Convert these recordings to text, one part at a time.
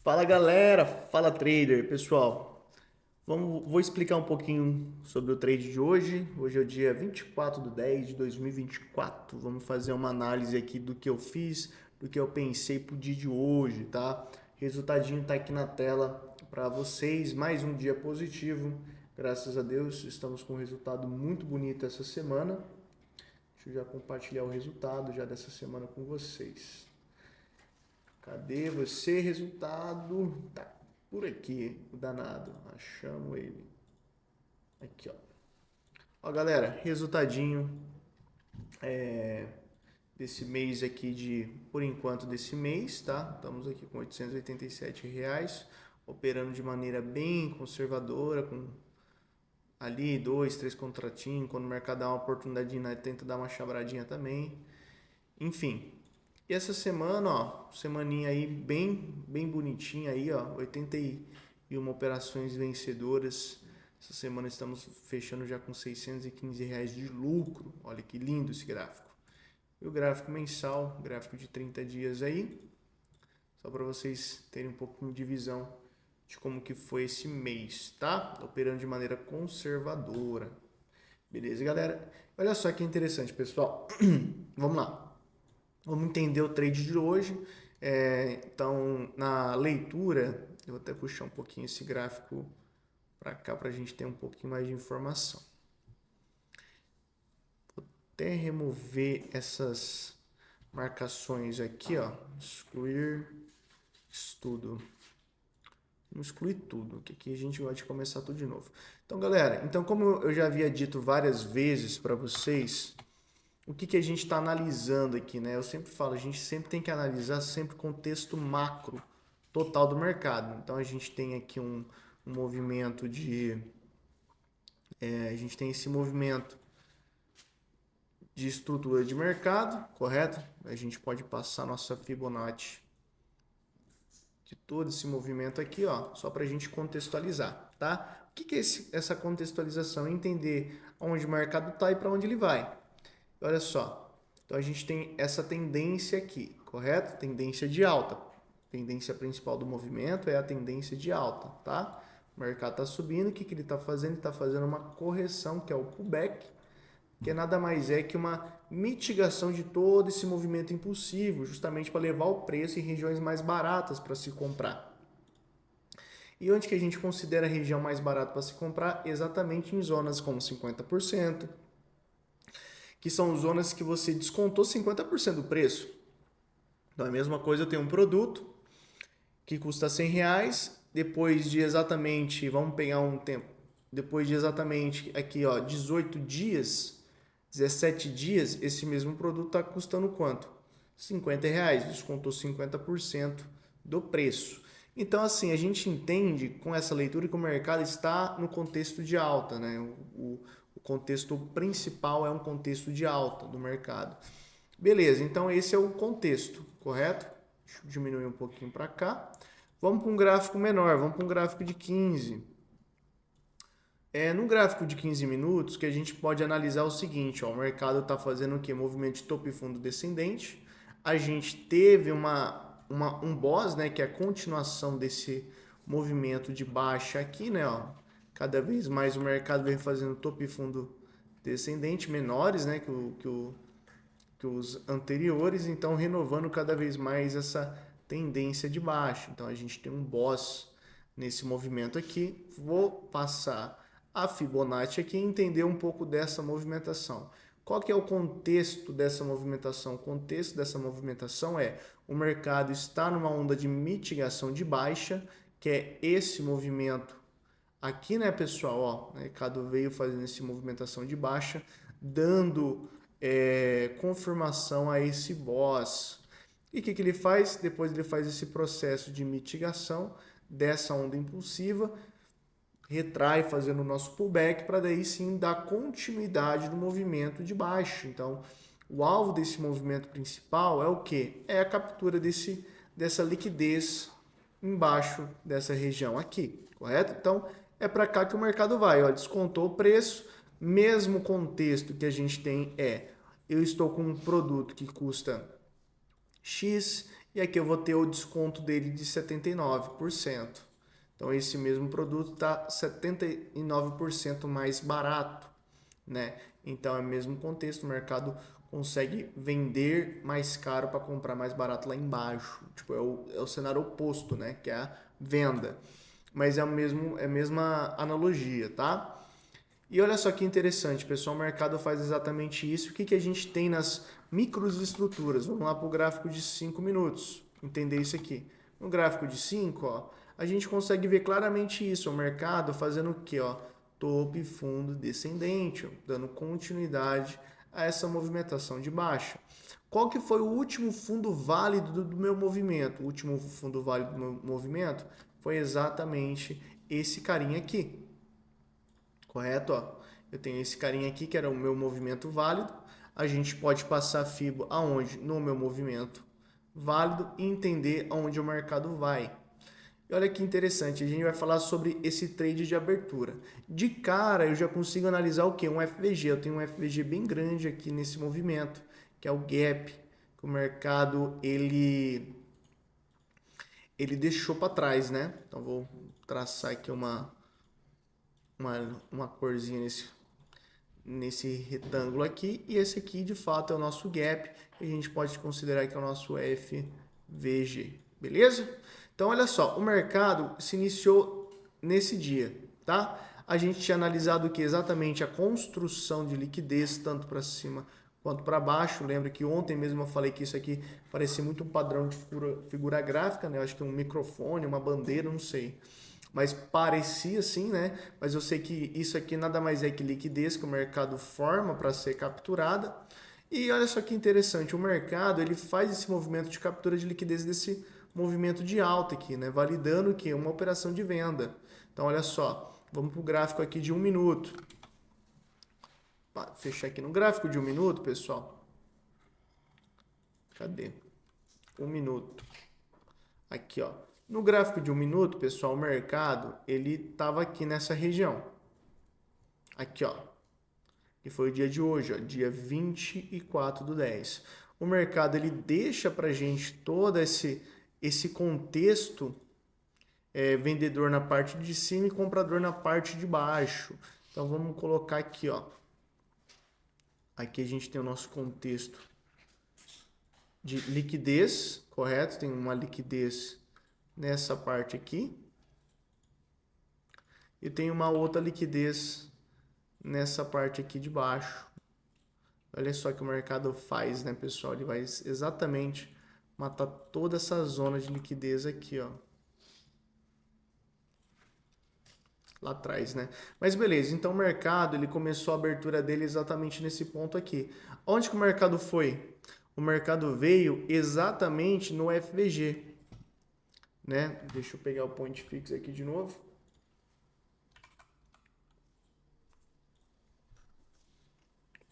Fala galera, fala trader, pessoal. Vou explicar um pouquinho sobre o trade de hoje. Hoje é o dia 24/10/2024. Vamos fazer uma análise aqui do que eu fiz, do que eu pensei pro dia de hoje, tá? Resultadinho tá aqui na tela para vocês. Mais um dia positivo. Graças a Deus, estamos com um resultado muito bonito essa semana. Deixa eu já compartilhar o resultado já dessa semana com vocês. Cadê você, resultado? Tá por aqui, o danado. Achamos ele. Aqui, ó. Ó, galera, resultadinho desse mês aqui por enquanto desse mês, tá? Estamos aqui com R$ 887, operando de maneira bem conservadora, com ali dois, três contratinhos. Quando o mercado dá uma oportunidade, né, tenta dar uma chabradinha também. Enfim, e essa semana, ó, semaninha aí bem bonitinha aí, ó, 81 operações vencedoras. Essa semana estamos fechando já com R$ 615 de lucro. Olha que lindo esse gráfico. E o gráfico mensal, gráfico de 30 dias aí, só para vocês terem um pouquinho de visão de como que foi esse mês, tá? Operando de maneira conservadora. Beleza, galera? Olha só que interessante, pessoal. Vamos lá. Vamos entender o trade de hoje. Então, na leitura, eu vou até puxar um pouquinho esse gráfico para cá para a gente ter um pouquinho mais de informação. Vou até remover essas marcações aqui, ó. Excluir estudo. Vamos excluir tudo, que aqui a gente vai começar tudo de novo. Então, galera, como eu já havia dito várias vezes para vocês, o que a gente está analisando aqui, né? Eu sempre falo, a gente sempre tem que analisar sempre o contexto macro total do mercado. Então a gente tem aqui um movimento a gente tem esse movimento de estrutura de mercado, correto? A gente pode passar nossa Fibonacci de todo esse movimento aqui, ó, só para a gente contextualizar, tá? O que é essa contextualização? Entender onde o mercado está e para onde ele vai. Olha só, então a gente tem essa tendência aqui, correto? Tendência de alta. Tendência principal do movimento é a tendência de alta, tá? O mercado está subindo, o que ele está fazendo? Ele está fazendo uma correção, que é o pullback, que nada mais é que uma mitigação de todo esse movimento impulsivo, justamente para levar o preço em regiões mais baratas para se comprar. E onde que a gente considera a região mais barata para se comprar? Exatamente em zonas como 50%, que são zonas que você descontou 50% do preço. Então é a mesma coisa, eu tenho um produto que custa R$ 100, depois de exatamente, vamos pegar um tempo, depois de exatamente aqui, ó, 18 dias, 17 dias, esse mesmo produto está custando quanto? R$ 50, descontou 50% do preço. Então, assim, a gente entende com essa leitura que o mercado está no contexto de alta, né? O contexto principal é um contexto de alta do mercado. Beleza, então esse é o contexto, correto? Deixa eu diminuir um pouquinho para cá. Vamos para um gráfico menor, vamos para um gráfico de 15. No gráfico de 15 minutos que a gente pode analisar o seguinte, ó, o mercado está fazendo o que? Movimento de topo e fundo descendente. A gente teve um BOS, né, que é a continuação desse movimento de baixa aqui, né, ó. Cada vez mais o mercado vem fazendo topo e fundo descendente menores, né, que os anteriores, então renovando cada vez mais essa tendência de baixa. Então a gente tem um BOS nesse movimento aqui. Vou passar a Fibonacci aqui e entender um pouco dessa movimentação. Qual que é o contexto dessa movimentação? O contexto dessa movimentação é o mercado está numa onda de mitigação de baixa, que é esse movimento aqui, né, pessoal? Ó, o mercado veio fazendo essa movimentação de baixa, dando confirmação a esse BOS. E o que ele faz? Depois ele faz esse processo de mitigação dessa onda impulsiva, retrai fazendo o nosso pullback para daí sim dar continuidade no movimento de baixo. Então, o alvo desse movimento principal é o que? É a captura dessa liquidez embaixo dessa região aqui, correto? Então, é para cá que o mercado vai. Ó, descontou o preço, mesmo contexto que a gente tem eu estou com um produto que custa X E aqui eu vou ter o desconto dele de 79%. Então, esse mesmo produto está 79% mais barato, né? Então, é o mesmo contexto, o mercado consegue vender mais caro para comprar mais barato lá embaixo. Tipo, é o cenário oposto, né? Que é a venda. Mas é a mesma analogia, tá? E olha só que interessante, pessoal, o mercado faz exatamente isso. O que a gente tem nas microestruturas? Vamos lá para o gráfico de 5 minutos, entender isso aqui. No gráfico de 5, ó, a gente consegue ver claramente isso, o mercado fazendo o quê? Ó? Topo e fundo descendente, ó, dando continuidade a essa movimentação de baixa. Qual que foi o último fundo válido do meu movimento? O último fundo válido do meu movimento foi exatamente esse carinha aqui. Correto? Ó, eu tenho esse carinha aqui que era o meu movimento válido. A gente pode passar a FIBO aonde? No meu movimento válido e entender aonde o mercado vai. E olha que interessante, a gente vai falar sobre esse trade de abertura. De cara, eu já consigo analisar o que? Um FVG. Eu tenho um FVG bem grande aqui nesse movimento, que é o gap, que o mercado ele deixou para trás, né? Então vou traçar aqui uma corzinha nesse retângulo aqui, e esse aqui de fato é o nosso gap, que a gente pode considerar que é o nosso FVG, beleza? Então olha só, o mercado se iniciou nesse dia, tá? A gente tinha analisado que exatamente a construção de liquidez, tanto para cima quanto para baixo. Lembra que ontem mesmo eu falei que isso aqui parecia muito um padrão de figura gráfica, né? Eu acho que um microfone, uma bandeira, não sei. Mas parecia assim, né? Mas eu sei que isso aqui nada mais é que liquidez que o mercado forma para ser capturada. E olha só que interessante, o mercado ele faz esse movimento de captura de liquidez desse movimento de alta aqui, né? Validando o que? Uma operação de venda. Então olha só, vamos para o gráfico aqui de 1 minuto. Vou fechar aqui no gráfico de 1 minuto, pessoal. Cadê? 1 minuto. Aqui, ó. No gráfico de 1 minuto, pessoal, o mercado, ele estava aqui nessa região. Aqui, ó. Que foi o dia de hoje, ó, dia 24/10. O mercado, ele deixa pra gente todo esse contexto vendedor na parte de cima e comprador na parte de baixo. Então, vamos colocar aqui, ó. Aqui a gente tem o nosso contexto de liquidez, correto? Tem uma liquidez nessa parte aqui. E tem uma outra liquidez nessa parte aqui de baixo. Olha só que o mercado faz, né, pessoal? Ele vai exatamente matar toda essa zona de liquidez aqui, ó. Lá atrás, né? Mas beleza, então o mercado, ele começou a abertura dele exatamente nesse ponto aqui. Onde que o mercado foi? O mercado veio exatamente no FVG, né? Deixa eu pegar o point fix aqui de novo.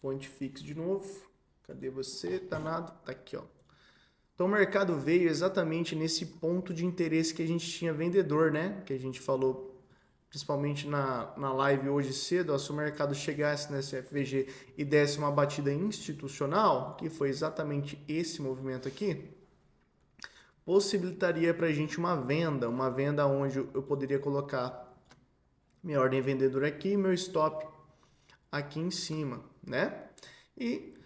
Point fix de novo. Cadê você, danado? Tá aqui, ó. Então o mercado veio exatamente nesse ponto de interesse que a gente tinha vendedor, né? Que a gente falou principalmente na live hoje cedo, ó, se o mercado chegasse nesse FVG e desse uma batida institucional, que foi exatamente esse movimento aqui, possibilitaria para a gente uma venda onde eu poderia colocar minha ordem vendedora aqui e meu stop aqui em cima, né? E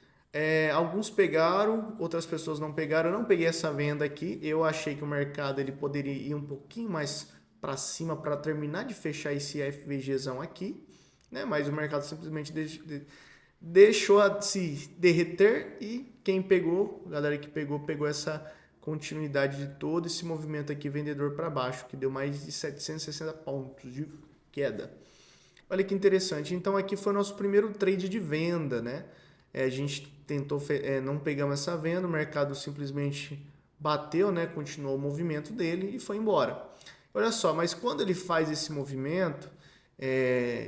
alguns pegaram, outras pessoas não pegaram. Eu não peguei essa venda aqui, eu achei que o mercado ele poderia ir um pouquinho mais para cima para terminar de fechar esse FVGzão aqui, né? Mas o mercado simplesmente deixou se derreter e quem pegou, a galera que pegou essa continuidade de todo esse movimento aqui vendedor para baixo, que deu mais de 760 pontos de queda. Olha que interessante. Então aqui foi o nosso primeiro trade de venda, né? A gente tentou, não pegamos essa venda, o mercado simplesmente bateu, né? Continuou o movimento dele e foi embora. Olha só, mas quando ele faz esse movimento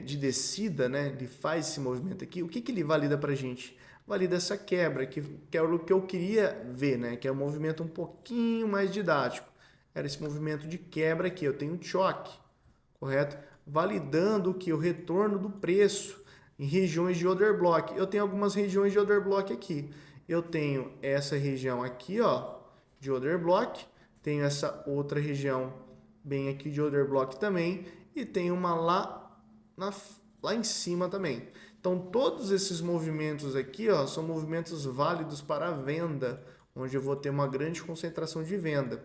de descida, né? Ele faz esse movimento aqui, o que ele valida pra gente? Valida essa quebra, que é o que eu queria ver, né? Que é um movimento um pouquinho mais didático. Era esse movimento de quebra aqui, eu tenho um choque, correto? Validando que o retorno do preço em regiões de order block. Eu tenho algumas regiões de order block aqui. Eu tenho essa região aqui, ó, de order block, tenho essa outra região bem aqui de order block também, e tem uma lá em cima também. Então, todos esses movimentos aqui, ó, são movimentos válidos para a venda, onde eu vou ter uma grande concentração de venda.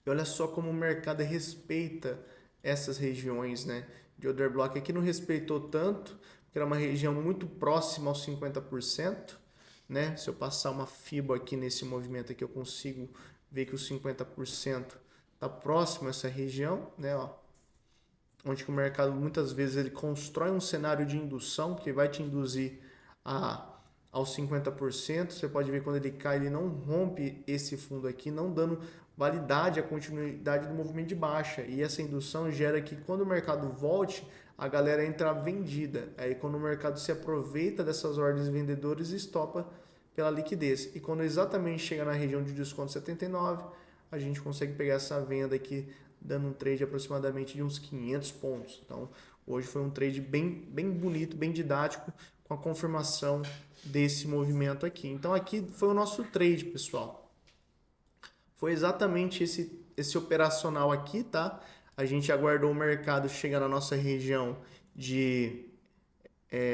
E olha só como o mercado respeita essas regiões, né, de order block. Aqui não respeitou tanto, porque era uma região muito próxima aos 50%, né? Se eu passar uma FIBO aqui nesse movimento aqui, eu consigo ver que os 50% está próximo a essa região, né, ó, onde que o mercado muitas vezes ele constrói um cenário de indução que vai te induzir aos 50%. Você pode ver quando ele cai, ele não rompe esse fundo aqui, não dando validade à continuidade do movimento de baixa. E essa indução gera que quando o mercado volte, a galera entra vendida. Aí quando o mercado se aproveita dessas ordens vendedoras, estopa pela liquidez. E quando exatamente chega na região de desconto 79, a gente consegue pegar essa venda aqui, dando um trade aproximadamente de uns 500 pontos. Então, hoje foi um trade bem bonito, bem didático, com a confirmação desse movimento aqui. Então, aqui foi o nosso trade, pessoal. Foi exatamente esse operacional aqui, tá? A gente aguardou o mercado chegar na nossa região de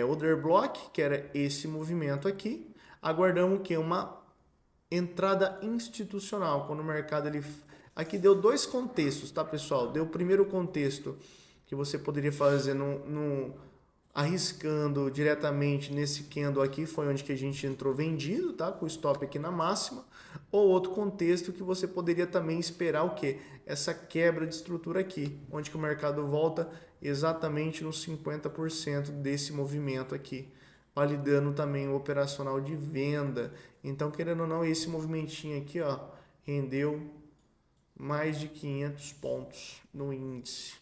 order block, que era esse movimento aqui. Aguardamos o quê? Uma entrada institucional, quando o mercado ele... Aqui deu dois contextos, tá, pessoal? Deu o primeiro contexto que você poderia fazer arriscando diretamente nesse candle aqui, foi onde que a gente entrou vendido, tá? Com o stop aqui na máxima. Ou outro contexto que você poderia também esperar o quê? Essa quebra de estrutura aqui, onde que o mercado volta exatamente nos 50% desse movimento aqui, validando também o operacional de venda. Então, querendo ou não, esse movimentinho aqui, ó, rendeu mais de 500 pontos no índice.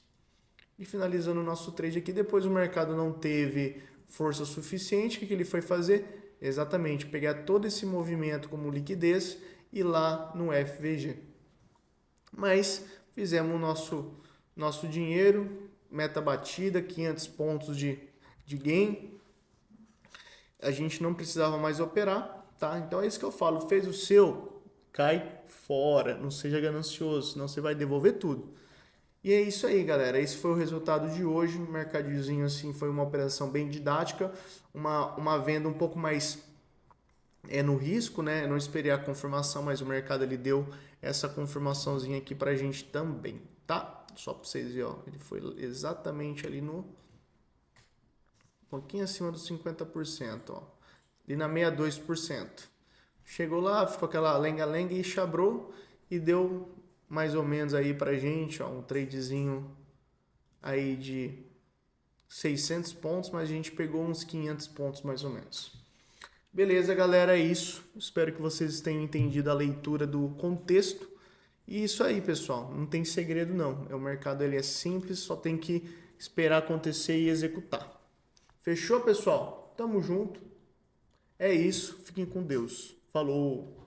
E finalizando o nosso trade aqui, depois o mercado não teve força suficiente, o que ele foi fazer? Exatamente, pegar todo esse movimento como liquidez e ir lá no FVG. Mas fizemos o nosso dinheiro, meta batida, 500 pontos de gain. A gente não precisava mais operar, tá? Então é isso que eu falo, fez o seu, cai fora, não seja ganancioso, senão você vai devolver tudo. E é isso aí, galera, esse foi o resultado de hoje, o mercadinho assim foi uma operação bem didática, uma venda um pouco mais no risco, né? Eu não esperei a confirmação, mas o mercado ele deu essa confirmaçãozinha aqui pra gente também, tá? Só pra vocês verem, ó, ele foi exatamente ali um pouquinho acima dos 50%, ó, ali na 62%. Chegou lá, ficou aquela lenga-lenga e chabrou e deu mais ou menos aí pra gente, ó, um tradezinho aí de 600 pontos, mas a gente pegou uns 500 pontos mais ou menos. Beleza, galera, é isso. Espero que vocês tenham entendido a leitura do contexto. E isso aí, pessoal, não tem segredo não. O mercado ele é simples, só tem que esperar acontecer e executar. Fechou, pessoal? Tamo junto. É isso, fiquem com Deus. Falou!